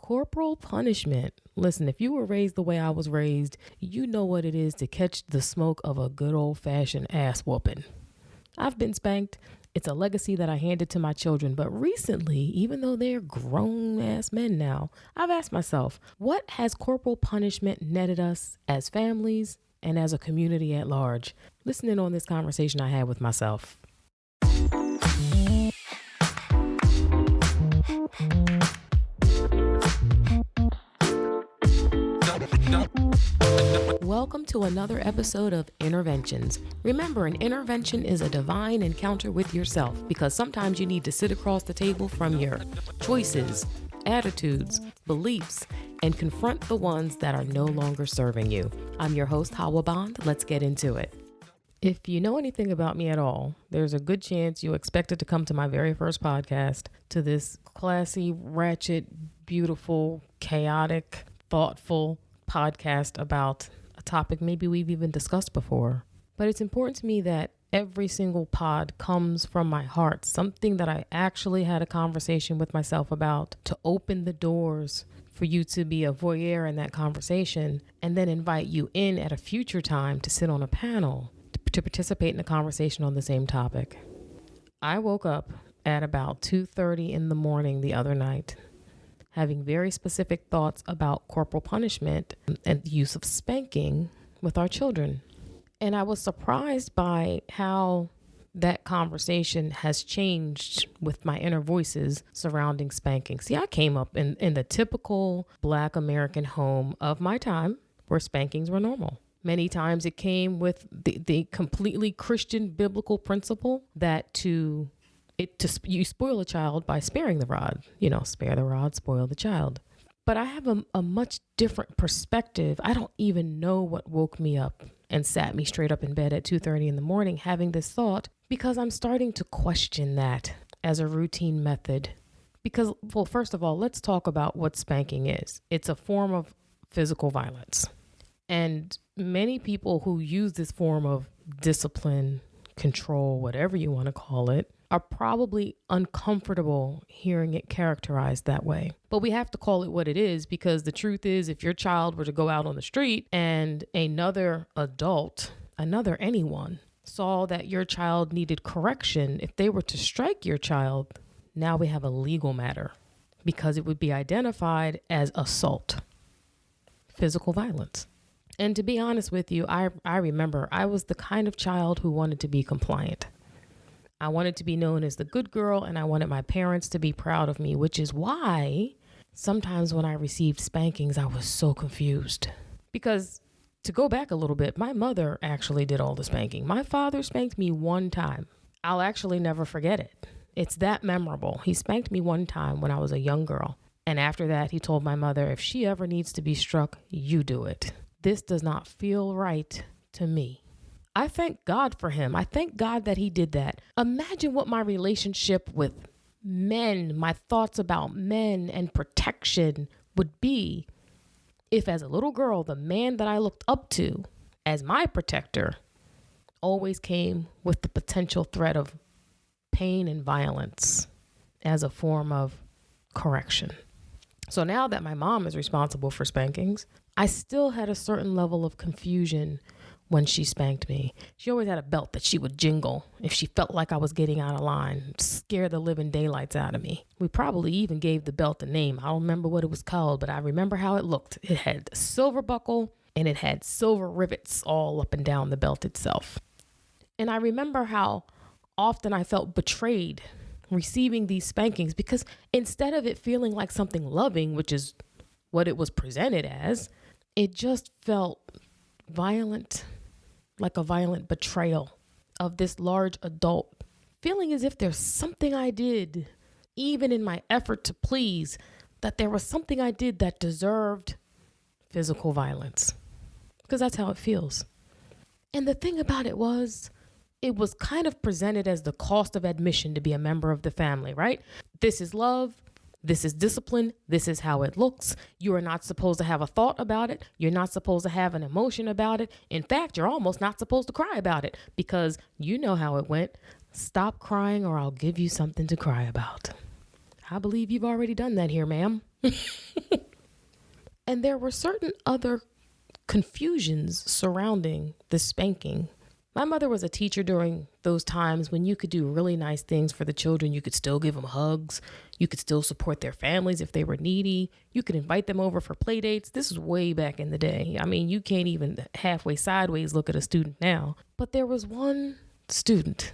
Corporal punishment. Listen, if you were raised the way I was raised, you know what it is to catch the smoke of a good old-fashioned ass whooping. I've been spanked. It's a legacy that I handed to my children. But recently, even though they're grown-ass men now, I've asked myself, what has corporal punishment netted us as families and as a community at large? Listen in on this conversation I had with myself. Welcome to another episode of Innerventions. Remember, an intervention is a divine encounter with yourself because sometimes you need to sit across the table from your choices, attitudes, beliefs, and confront the ones that are no longer serving you. I'm your host, Hawa Bond. Let's get into it. If you know anything about me at all, there's a good chance you expected to come to my very first podcast, to this classy, ratchet, beautiful, chaotic, thoughtful podcast about a topic maybe we've even discussed before. But it's important to me that every single pod comes from my heart, something that I actually had a conversation with myself about, to open the doors for you to be a voyeur in that conversation, and then invite you in at a future time to sit on a panel to participate in a conversation on the same topic. I woke up at about 2:30 in the morning the other night, having very specific thoughts about corporal punishment and the use of spanking with our children. And I was surprised by how that conversation has changed with my inner voices surrounding spanking. See, I came up in the typical Black American home of my time where spankings were normal. Many times it came with the completely Christian biblical principle that you spoil a child by sparing the rod. Spare the rod, spoil the child. But I have a much different perspective. I don't even know what woke me up and sat me straight up in bed at 2:30 in the morning having this thought, because I'm starting to question that as a routine method. Because, well, first of all, let's talk about what spanking is. It's a form of physical violence. And many people who use this form of discipline, control, whatever you want to call it, are probably uncomfortable hearing it characterized that way. But we have to call it what it is, because the truth is, if your child were to go out on the street and another adult, anyone, saw that your child needed correction, if they were to strike your child, now we have a legal matter, because it would be identified as assault, physical violence. And to be honest with you, I remember I was the kind of child who wanted to be compliant. I wanted to be known as the good girl, and I wanted my parents to be proud of me, which is why sometimes when I received spankings, I was so confused. Because to go back a little bit, my mother actually did all the spanking. My father spanked me one time. I'll actually never forget it. It's that memorable. He spanked me one time when I was a young girl. And after that, he told my mother, if she ever needs to be struck, you do it. This does not feel right to me. I thank God for him. I thank God that he did that. Imagine what my relationship with men, my thoughts about men and protection would be if, as a little girl, the man that I looked up to as my protector always came with the potential threat of pain and violence as a form of correction. So now that my mom is responsible for spankings, I still had a certain level of confusion when she spanked me. She always had a belt that she would jingle if she felt like I was getting out of line, scare the living daylights out of me. We probably even gave the belt a name. I don't remember what it was called, but I remember how it looked. It had a silver buckle and it had silver rivets all up and down the belt itself. And I remember how often I felt betrayed receiving these spankings, because instead of it feeling like something loving, which is what it was presented as, it just felt violent, like a violent betrayal of this large adult, feeling as if there's something I did, even in my effort to please, that there was something I did that deserved physical violence, because that's how it feels. And the thing about it was kind of presented as the cost of admission to be a member of the family, right? This is love. This is discipline. This is how it looks. You are not supposed to have a thought about it. You're not supposed to have an emotion about it. In fact, you're almost not supposed to cry about it, because you know how it went. Stop crying or I'll give you something to cry about. I believe you've already done that here, ma'am. And there were certain other confusions surrounding the spanking. My mother was a teacher during those times when you could do really nice things for the children. You could still give them hugs. You could still support their families if they were needy. You could invite them over for play dates. This was way back in the day. I mean, you can't even halfway sideways look at a student now. But there was one student.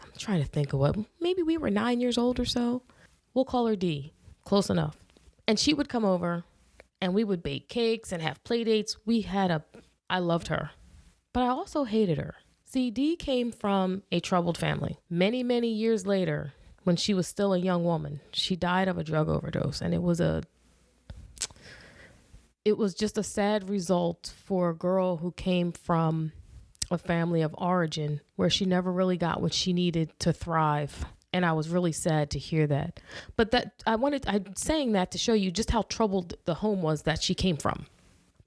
I'm trying to think of what, maybe we were 9 years old or so. We'll call her D. Close enough. And she would come over and we would bake cakes and have play dates. I loved her, but I also hated her. See, Dee came from a troubled family. Many, many years later, when she was still a young woman, she died of a drug overdose. And it was just a sad result for a girl who came from a family of origin where she never really got what she needed to thrive. And I was really sad to hear that. But I'm saying that to show you just how troubled the home was that she came from.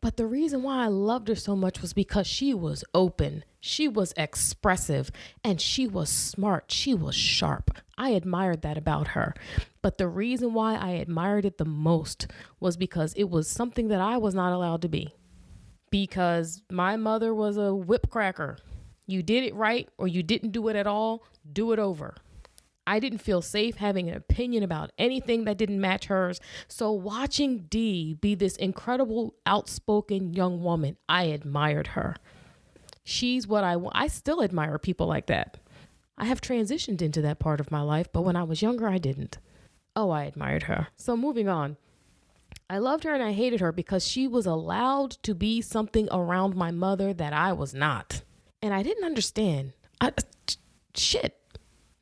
But the reason why I loved her so much was because she was open, she was expressive, and she was smart. She was sharp. I admired that about her. But the reason why I admired it the most was because it was something that I was not allowed to be. Because my mother was a whip cracker. You did it right or you didn't do it at all, do it over. I didn't feel safe having an opinion about anything that didn't match hers. So watching Dee be this incredible, outspoken young woman, I admired her. She's what I still admire people like that. I have transitioned into that part of my life, but when I was younger, I didn't. Oh, I admired her. So moving on. I loved her and I hated her because she was allowed to be something around my mother that I was not. And I didn't understand. Shit.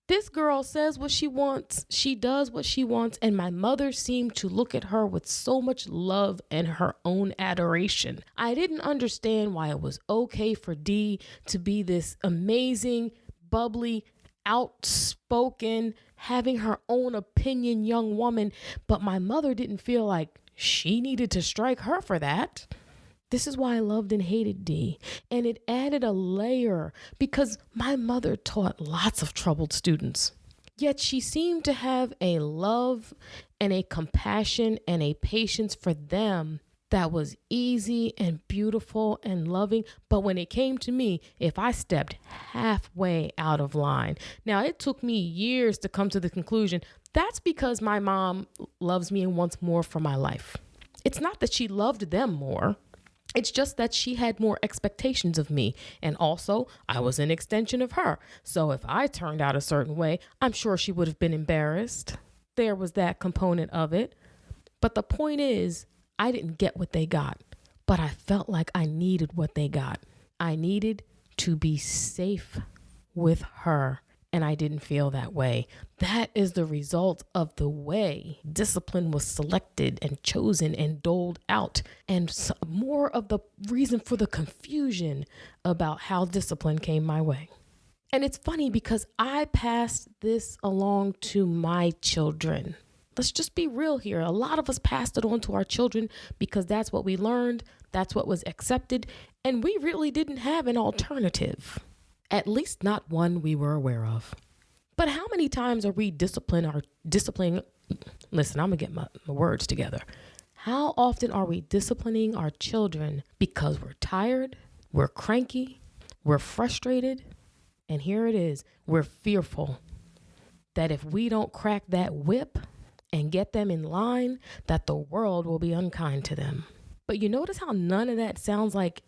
This girl says what she wants. She does what she wants. And my mother seemed to look at her with so much love and her own adoration. I didn't understand why it was okay for Dee to be this amazing, bubbly, outspoken, having her own opinion young woman. But my mother didn't feel like she needed to strike her for that. This is why I loved and hated Dee. And it added a layer because my mother taught lots of troubled students. Yet she seemed to have a love and a compassion and a patience for them that was easy and beautiful and loving. But when it came to me, if I stepped halfway out of line, now it took me years to come to the conclusion that's because my mom loves me and wants more for my life. It's not that she loved them more. It's just that she had more expectations of me. And also, I was an extension of her. So if I turned out a certain way, I'm sure she would have been embarrassed. There was that component of it. But the point is, I didn't get what they got. But I felt like I needed what they got. I needed to be safe with her. And I didn't feel that way. That is the result of the way discipline was selected and chosen and doled out. And more of the reason for the confusion about how discipline came my way. And it's funny because I passed this along to my children. Let's just be real here. A lot of us passed it on to our children because that's what we learned. That's what was accepted. And we really didn't have an alternative. At least not one we were aware of. But how many times are we disciplining? Listen, I'm going to get my words together. How often are we disciplining our children because we're tired, we're cranky, we're frustrated, and here it is, we're fearful that if we don't crack that whip and get them in line, that the world will be unkind to them. But you notice how none of that sounds like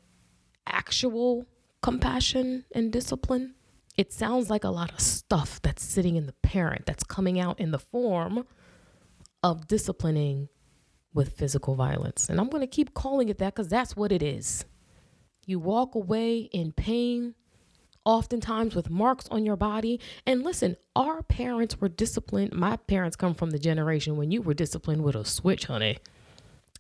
actual compassion and discipline? It sounds like a lot of stuff that's sitting in the parent that's coming out in the form of disciplining with physical violence. And I'm going to keep calling it that because that's what it is. You walk away in pain, oftentimes with marks on your body. And listen, our parents were disciplined. My parents come from the generation when you were disciplined with a switch, honey.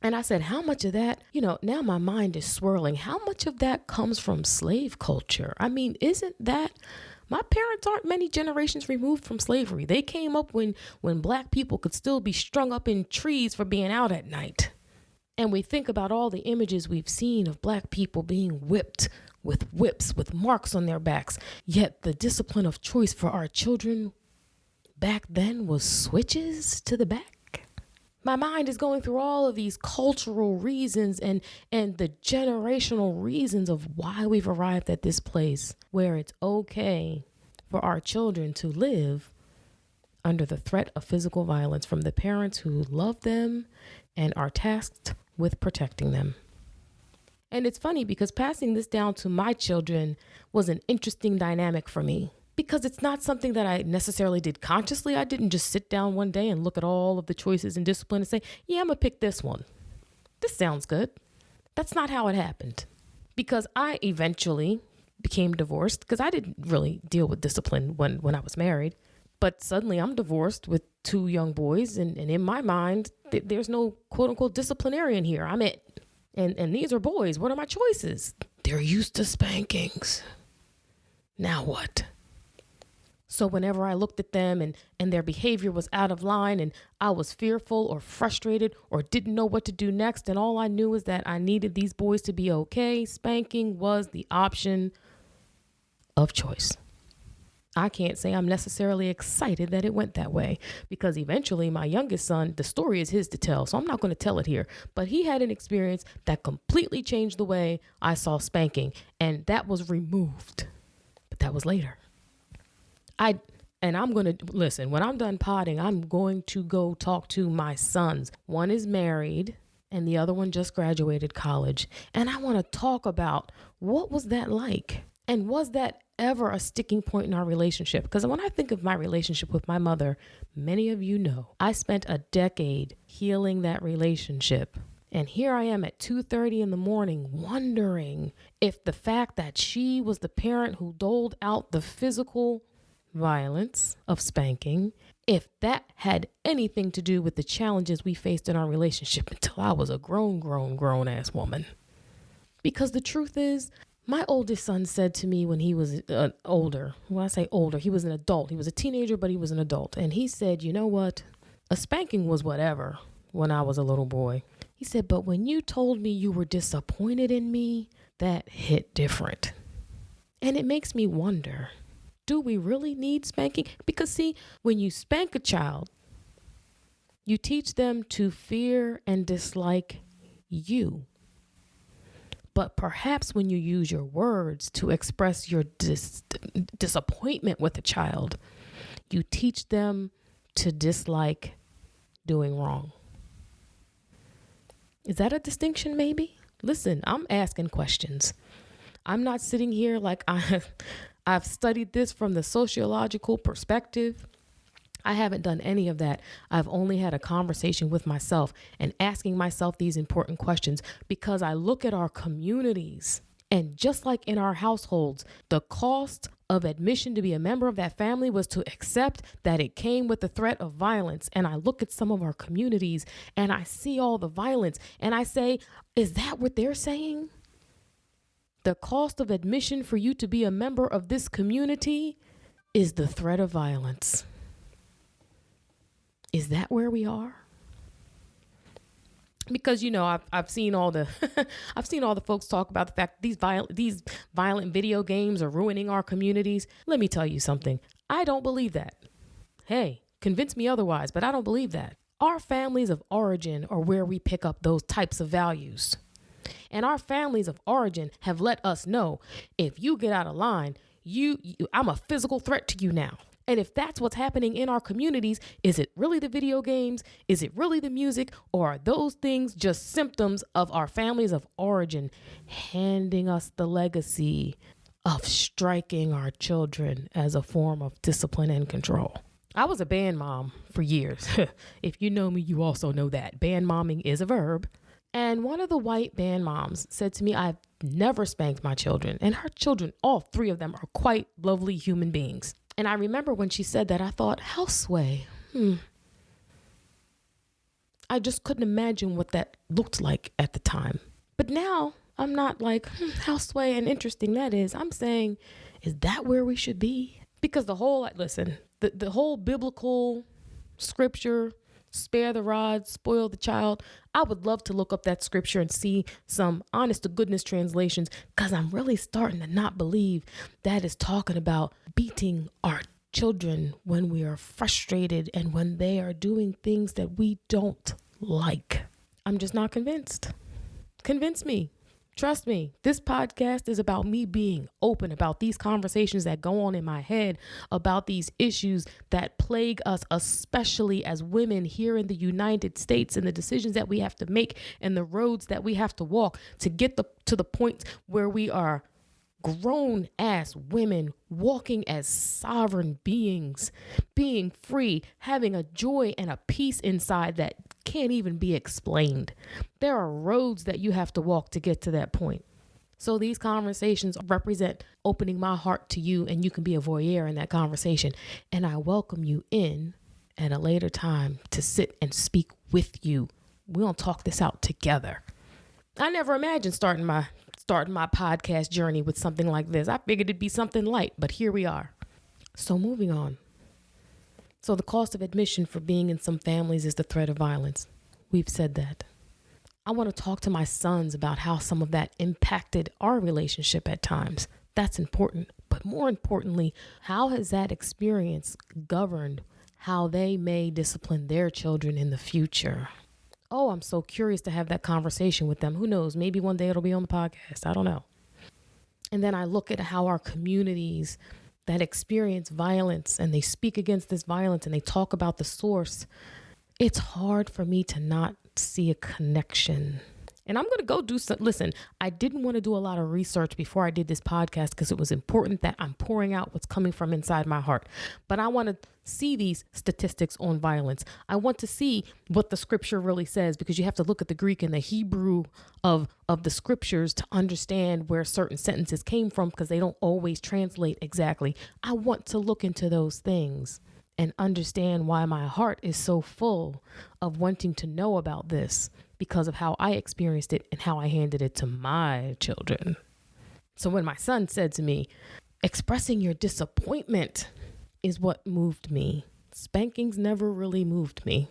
And I said, how much of that, now my mind is swirling. How much of that comes from slave culture? I mean, isn't that, my parents aren't many generations removed from slavery. They came up when Black people could still be strung up in trees for being out at night. And we think about all the images we've seen of Black people being whipped with whips, with marks on their backs. Yet the discipline of choice for our children back then was switches to the back. My mind is going through all of these cultural reasons and the generational reasons of why we've arrived at this place where it's okay for our children to live under the threat of physical violence from the parents who love them and are tasked with protecting them. And it's funny because passing this down to my children was an interesting dynamic for me, because it's not something that I necessarily did consciously. I didn't just sit down one day and look at all of the choices and discipline and say, yeah, I'm gonna pick this one. This sounds good. That's not how it happened, because I eventually became divorced because I didn't really deal with discipline when I was married. But suddenly I'm divorced with 2 young boys. And in my mind, there's no quote unquote disciplinarian here. I'm it. And these are boys. What are my choices? They're used to spankings. Now what? So whenever I looked at them and their behavior was out of line and I was fearful or frustrated or didn't know what to do next, and all I knew is that I needed these boys to be okay, spanking was the option of choice. I can't say I'm necessarily excited that it went that way, because eventually my youngest son, the story is his to tell, so I'm not going to tell it here, but he had an experience that completely changed the way I saw spanking, and that was removed. But that was later. I'm going to listen, when I'm done potting, I'm going to go talk to my sons. One is married and the other one just graduated college. And I want to talk about what was that like? And was that ever a sticking point in our relationship? Because when I think of my relationship with my mother, many of you know, I spent a decade healing that relationship. And here I am at 2:30 in the morning wondering if the fact that she was the parent who doled out the physical violence of spanking, if that had anything to do with the challenges we faced in our relationship until I was a grown ass woman. Because the truth is, my oldest son said to me when he was older, when I say older, he was an adult. He was a teenager, but he was an adult. And he said, you know what? A spanking was whatever when I was a little boy. He said, but when you told me you were disappointed in me, that hit different. And it makes me wonder, do we really need spanking? Because see, when you spank a child, you teach them to fear and dislike you. But perhaps when you use your words to express your disappointment with a child, you teach them to dislike doing wrong. Is that a distinction maybe? Listen, I'm asking questions. I'm not sitting here like I've studied this from the sociological perspective. I haven't done any of that. I've only had a conversation with myself and asking myself these important questions, because I look at our communities, and just like in our households, the cost of admission to be a member of that family was to accept that it came with the threat of violence. And I look at some of our communities and I see all the violence and I say, is that what they're saying? The cost of admission for you to be a member of this community is the threat of violence. Is that where we are? Because, you know, I've seen all the I've seen all the folks talk about the fact these violent video games are ruining our communities. Let me tell you something. I don't believe that. Hey, convince me otherwise, but I don't believe that. Our families of origin are where we pick up those types of values. And our families of origin have let us know, if you get out of line, I'm a physical threat to you now. And if that's what's happening in our communities, is it really the video games? Is it really the music? Or are those things just symptoms of our families of origin handing us the legacy of striking our children as a form of discipline and control? I was a band mom for years. If you know me, you also know that. Band momming is a verb. And one of the white band moms said to me, I've never spanked my children. And her children, all 3 of them, are quite lovely human beings. And I remember when she said that, I thought, houseway. I just couldn't imagine what that looked like at the time. But now I'm not like, houseway and interesting that is. I'm saying, is that where we should be? Because the whole biblical scripture, spare the rod, spoil the child. I would love to look up that scripture and see some honest to goodness translations, because I'm really starting to not believe that is talking about beating our children when we are frustrated and when they are doing things that we don't like. I'm just not convinced. Convince me. Trust me, this podcast is about me being open about these conversations that go on in my head, about these issues that plague us, especially as women here in the United States, and the decisions that we have to make and the roads that we have to walk to get to the point where we are grown ass women walking as sovereign beings, being free, having a joy and a peace inside that can't even be explained. There are roads that you have to walk to get to that point. So these conversations represent opening my heart to you, and you can be a voyeur in that conversation. And I welcome you in at a later time to sit and speak with you. We're going to talk this out together. I never imagined starting my podcast journey with something like this. I figured it'd be something light, but here we are. So moving on. So the cost of admission for being in some families is the threat of violence. We've said that. I want to talk to my sons about how some of that impacted our relationship at times. That's important. But more importantly, how has that experience governed how they may discipline their children in the future? Oh, I'm so curious to have that conversation with them. Who knows? Maybe one day it'll be on the podcast. I don't know. And then I look at how our communities that experience violence and they speak against this violence and they talk about the source. It's hard for me to not see a connection. And I'm going to go do some, listen, I didn't want to do a lot of research before I did this podcast because it was important that I'm pouring out what's coming from inside my heart. But I want to see these statistics on violence. I want to see what the scripture really says, because you have to look at the Greek and the Hebrew of the scriptures to understand where certain sentences came from, because they don't always translate exactly. I want to look into those things and understand why my heart is so full of wanting to know about this, because of how I experienced it and how I handed it to my children. So when my son said to me, expressing your disappointment is what moved me. Spankings never really moved me.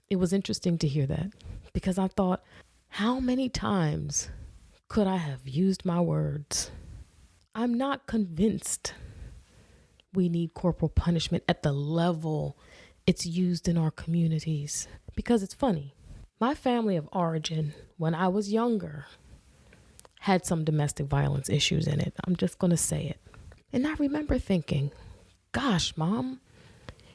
It was interesting to hear that, because I thought, how many times could I have used my words? I'm not convinced we need corporal punishment at the level it's used in our communities, because it's funny. My family of origin, when I was younger, had some domestic violence issues in it. I'm just going to say it. And I remember thinking, gosh, Mom,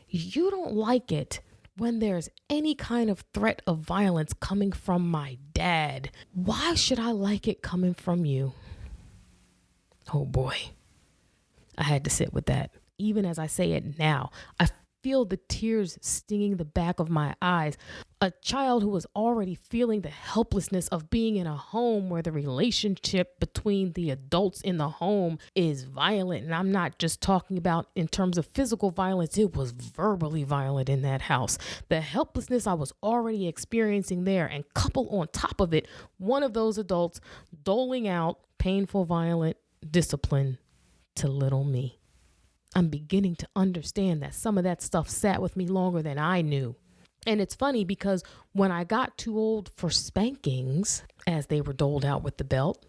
you don't like it when there's any kind of threat of violence coming from my dad. Why should I like it coming from you? Oh boy. I had to sit with that. Even as I say it now, I feel the tears stinging the back of my eyes. A child who was already feeling the helplessness of being in a home where the relationship between the adults in the home is violent. And I'm not just talking about in terms of physical violence. It was verbally violent in that house. The helplessness I was already experiencing there, and couple on top of it, one of those adults doling out painful, violent discipline to little me. I'm beginning to understand that some of that stuff sat with me longer than I knew. And it's funny, because when I got too old for spankings, as they were doled out with the belt,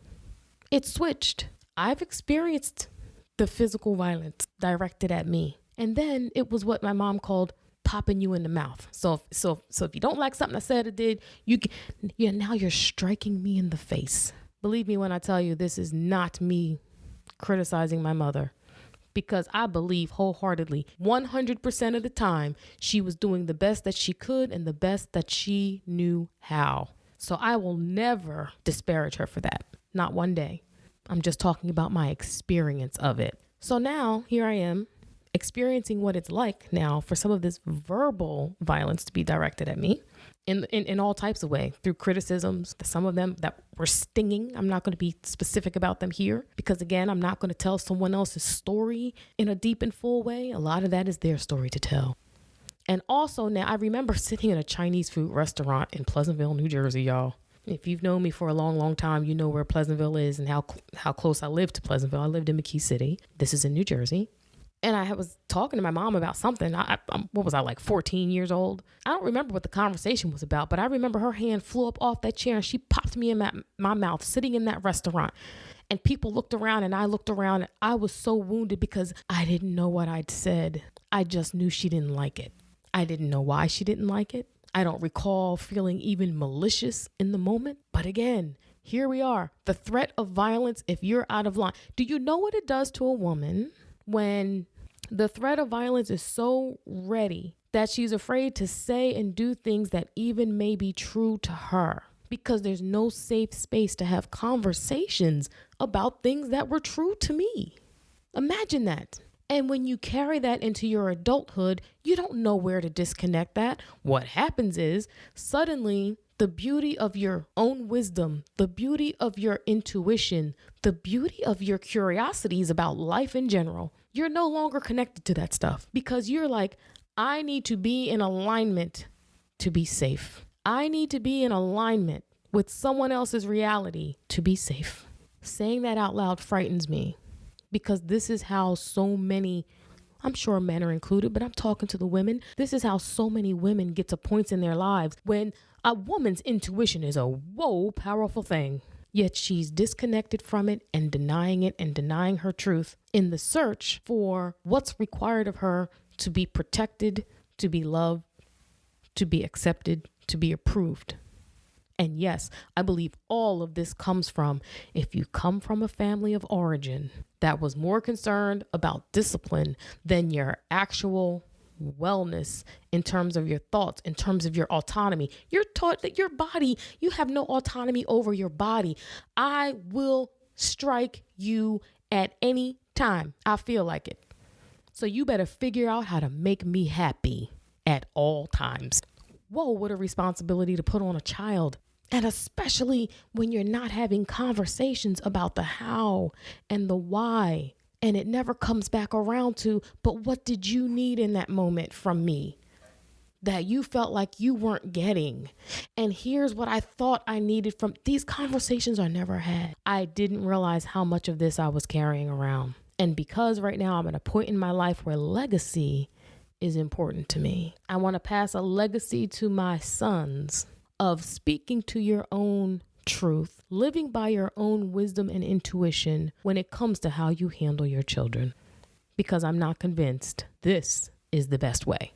it switched. I've experienced the physical violence directed at me. And then it was what my mom called popping you in the mouth. So if you don't like something I said or did, now you're striking me in the face. Believe me when I tell you, this is not me criticizing my mother, because I believe wholeheartedly, 100% of the time, she was doing the best that she could and the best that she knew how. So I will never disparage her for that. Not one day. I'm just talking about my experience of it. So now here I am experiencing what it's like now for some of this verbal violence to be directed at me in all types of ways, through criticisms, some of them that were stinging. I'm not going to be specific about them here, because again, I'm not going to tell someone else's story in a deep and full way. A lot of that is their story to tell. And also now I remember sitting in a Chinese food restaurant in Pleasantville, New Jersey, y'all. If you've known me for a long, long time, you know where Pleasantville is and how close I live to Pleasantville. I lived in McKee City. This is in New Jersey. And I was talking to my mom about something. What was I, like 14 years old? I don't remember what the conversation was about, but I remember her hand flew up off that chair and she popped me in my mouth sitting in that restaurant. And people looked around and I looked around and I was so wounded because I didn't know what I'd said. I just knew she didn't like it. I didn't know why she didn't like it. I don't recall feeling even malicious in the moment. But again, here we are. The threat of violence if you're out of line. Do you know what it does to a woman when the threat of violence is so ready that she's afraid to say and do things that even may be true to her? Because there's no safe space to have conversations about things that were true to me. Imagine that. And when you carry that into your adulthood, you don't know where to disconnect that. What happens is suddenly the beauty of your own wisdom, the beauty of your intuition, the beauty of your curiosities about life in general, you're no longer connected to that stuff because you're like, I need to be in alignment to be safe. I need to be in alignment with someone else's reality to be safe. Saying that out loud frightens me because this is how so many, I'm sure men are included, but I'm talking to the women. This is how so many women get to points in their lives when a woman's intuition is a powerful thing. Yet she's disconnected from it and denying her truth in the search for what's required of her to be protected, to be loved, to be accepted, to be approved. And yes, I believe all of this comes from if you come from a family of origin that was more concerned about discipline than your actual wellness in terms of your thoughts, in terms of your autonomy. You're taught that your body, you have no autonomy over your body. I will strike you at any time I feel like it. So you better figure out how to make me happy at all times. Whoa, what a responsibility to put on a child. And especially when you're not having conversations about the how and the why. And it never comes back around to, but what did you need in that moment from me that you felt like you weren't getting? And here's what I thought I needed from these conversations are never had. I didn't realize how much of this I was carrying around. And because right now I'm at a point in my life where legacy is important to me. I want to pass a legacy to my sons of speaking to your own truth, living by your own wisdom and intuition when it comes to how you handle your children. Because I'm not convinced this is the best way.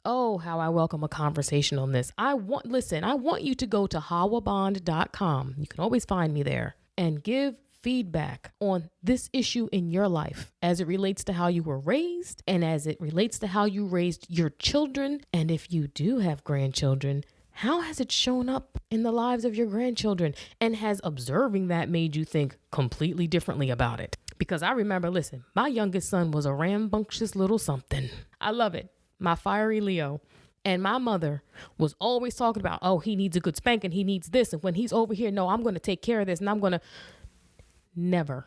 Oh, how I welcome a conversation on this. I want you to go to hawabond.com. You can always find me there and give feedback on this issue in your life as it relates to how you were raised and as it relates to how you raised your children. And if you do have grandchildren, how has it shown up in the lives of your grandchildren? And has observing that made you think completely differently about it? Because I remember, my youngest son was a rambunctious little something. I love it. My fiery Leo. And my mother was always talking about, oh, he needs a good spanking. He needs this. And when he's over here, no, I'm going to take care of this. And I'm going to never.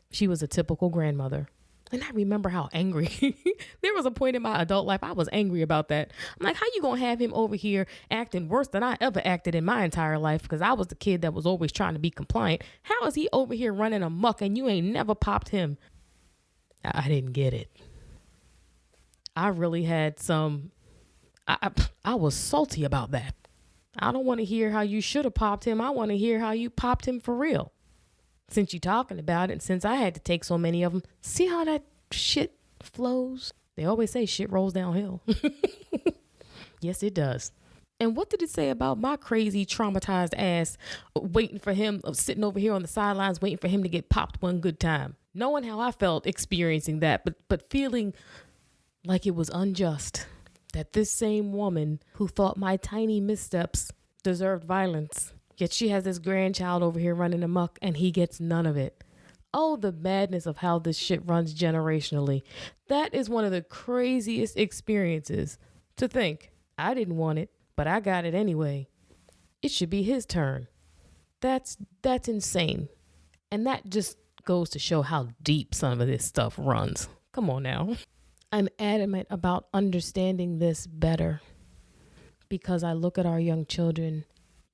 She was a typical grandmother. And I remember how angry. There was a point in my adult life I was angry about that. I'm like, how you going to have him over here acting worse than I ever acted in my entire life? Because I was the kid that was always trying to be compliant. How is he over here running amok and you ain't never popped him? I didn't get it. I really had I was salty about that. I don't want to hear how you should have popped him. I want to hear how you popped him for real. Since you're talking about it, since I had to take so many of them, see how that shit flows? They always say shit rolls downhill. Yes, it does. And what did it say about my crazy, traumatized ass waiting for him, sitting over here on the sidelines, waiting for him to get popped one good time? Knowing how I felt experiencing that, but feeling like it was unjust that this same woman who thought my tiny missteps deserved violence, yet she has this grandchild over here running amok and he gets none of it. Oh, the madness of how this shit runs generationally. That is one of the craziest experiences to think, I didn't want it, but I got it anyway. It should be his turn. That's insane. And that just goes to show how deep some of this stuff runs. Come on now. I'm adamant about understanding this better because I look at our young children.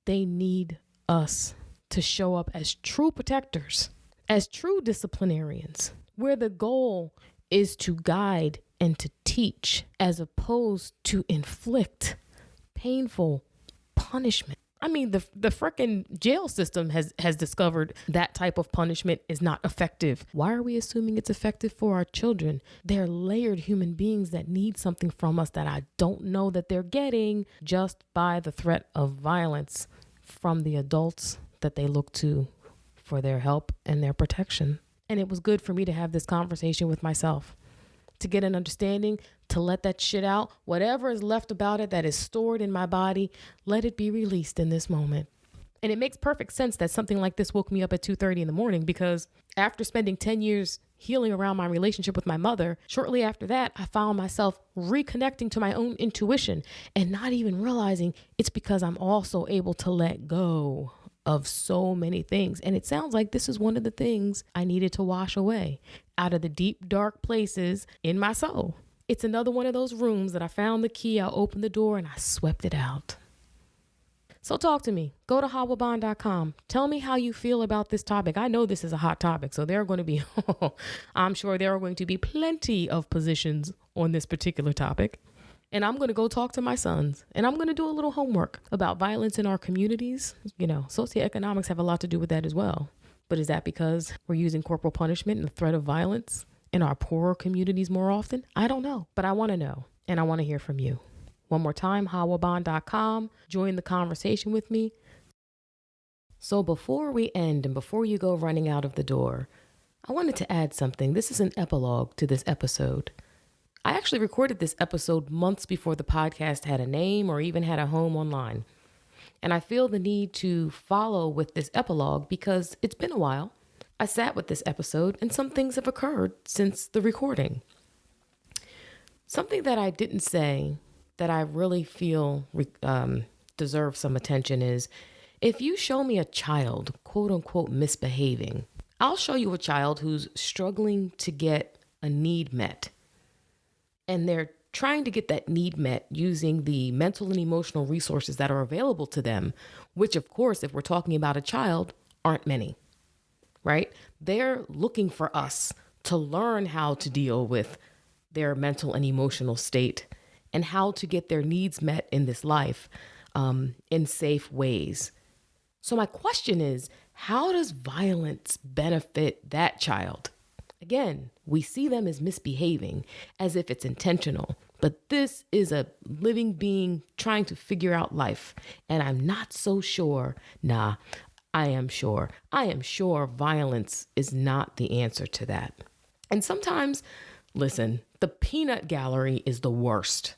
They need us to show up as true protectors, as true disciplinarians, where the goal is to guide and to teach as opposed to inflict painful punishment. I mean, the frickin' jail system has discovered that type of punishment is not effective. Why are we assuming it's effective for our children? They're layered human beings that need something from us that I don't know that they're getting just by the threat of violence from the adults that they look to for their help and their protection. And it was good for me to have this conversation with myself, to get an understanding, to let that shit out. Whatever is left about it that is stored in my body, let it be released in this moment. And it makes perfect sense that something like this woke me up at 2:30 in the morning, because after spending 10 years healing around my relationship with my mother, shortly after that, I found myself reconnecting to my own intuition and not even realizing it's because I'm also able to let go of so many things. And it sounds like this is one of the things I needed to wash away out of the deep, dark places in my soul. It's another one of those rooms that I found the key, I opened the door, and I swept it out. So talk to me. Go to howabond.com. Tell me how you feel about this topic. I know this is a hot topic, so there are going to be, I'm sure there are going to be plenty of positions on this particular topic. And I'm going to go talk to my sons, and I'm going to do a little homework about violence in our communities. You know, socioeconomics have a lot to do with that as well. But is that because we're using corporal punishment and the threat of violence in our poorer communities more often? I don't know, but I want to know, and I want to hear from you. One more time, howabond.com. Join the conversation with me. So before we end and before you go running out of the door, I wanted to add something. This is an epilogue to this episode. I actually recorded this episode months before the podcast had a name or even had a home online. And I feel the need to follow with this epilogue because it's been a while. I sat with this episode and some things have occurred since the recording. Something that I didn't say that I really feel deserves some attention is, if you show me a child, quote unquote, misbehaving, I'll show you a child who's struggling to get a need met. And they're trying to get that need met using the mental and emotional resources that are available to them, which, of course, if we're talking about a child, aren't many, right? They're looking for us to learn how to deal with their mental and emotional state and how to get their needs met in this life in safe ways. So my question is, how does violence benefit that child? Again, we see them as misbehaving, as if it's intentional, but this is a living being trying to figure out life. And I'm not so sure. I am sure violence is not the answer to that. And sometimes, listen, the peanut gallery is the worst.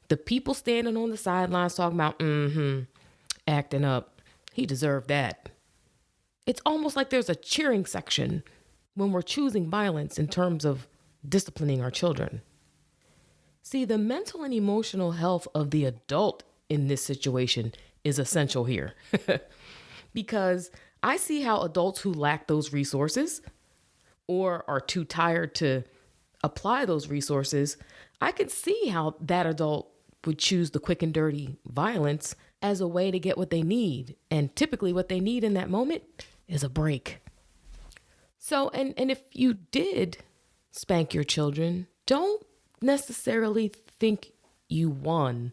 The people standing on the sidelines talking about, acting up. He deserved that. It's almost like there's a cheering section when we're choosing violence in terms of disciplining our children. See, the mental and emotional health of the adult in this situation is essential here. Because I see how adults who lack those resources or are too tired to apply those resources, I could see how that adult would choose the quick and dirty violence as a way to get what they need. And typically what they need in that moment is a break. So, and if you did spank your children, don't necessarily think you won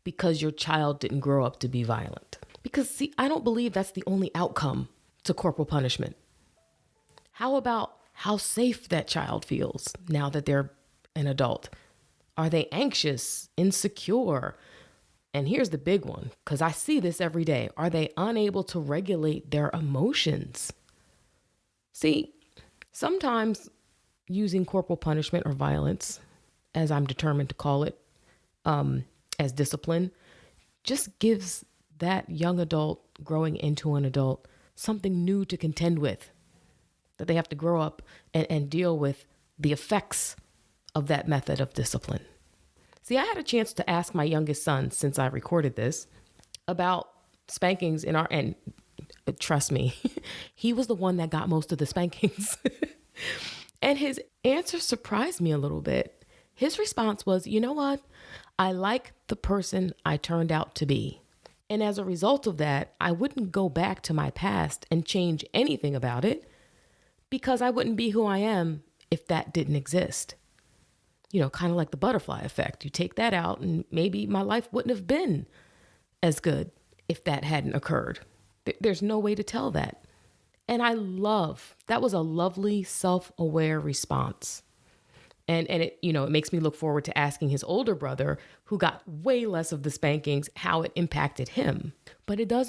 because your child didn't grow up to be violent. Because see, I don't believe that's the only outcome to corporal punishment. How about how safe that child feels now that they're an adult? Are they anxious, insecure? And here's the big one, because I see this every day. Are they unable to regulate their emotions? See, sometimes using corporal punishment or violence, as I'm determined to call it, as discipline, just gives that young adult growing into an adult something new to contend with, that they have to grow up and deal with the effects of that method of discipline. See, I had a chance to ask my youngest son, since I recorded this, about spankings in our, and trust me, he was the one that got most of the spankings. And his answer surprised me a little bit. His response was, you know what? I like the person I turned out to be. And as a result of that, I wouldn't go back to my past and change anything about it, because I wouldn't be who I am if that didn't exist. You know, kind of like the butterfly effect. You take that out and maybe my life wouldn't have been as good if that hadn't occurred. There's no way to tell that. And that was a lovely self-aware response. And it, it makes me look forward to asking his older brother, who got way less of the spankings, how it impacted him. But it doesn't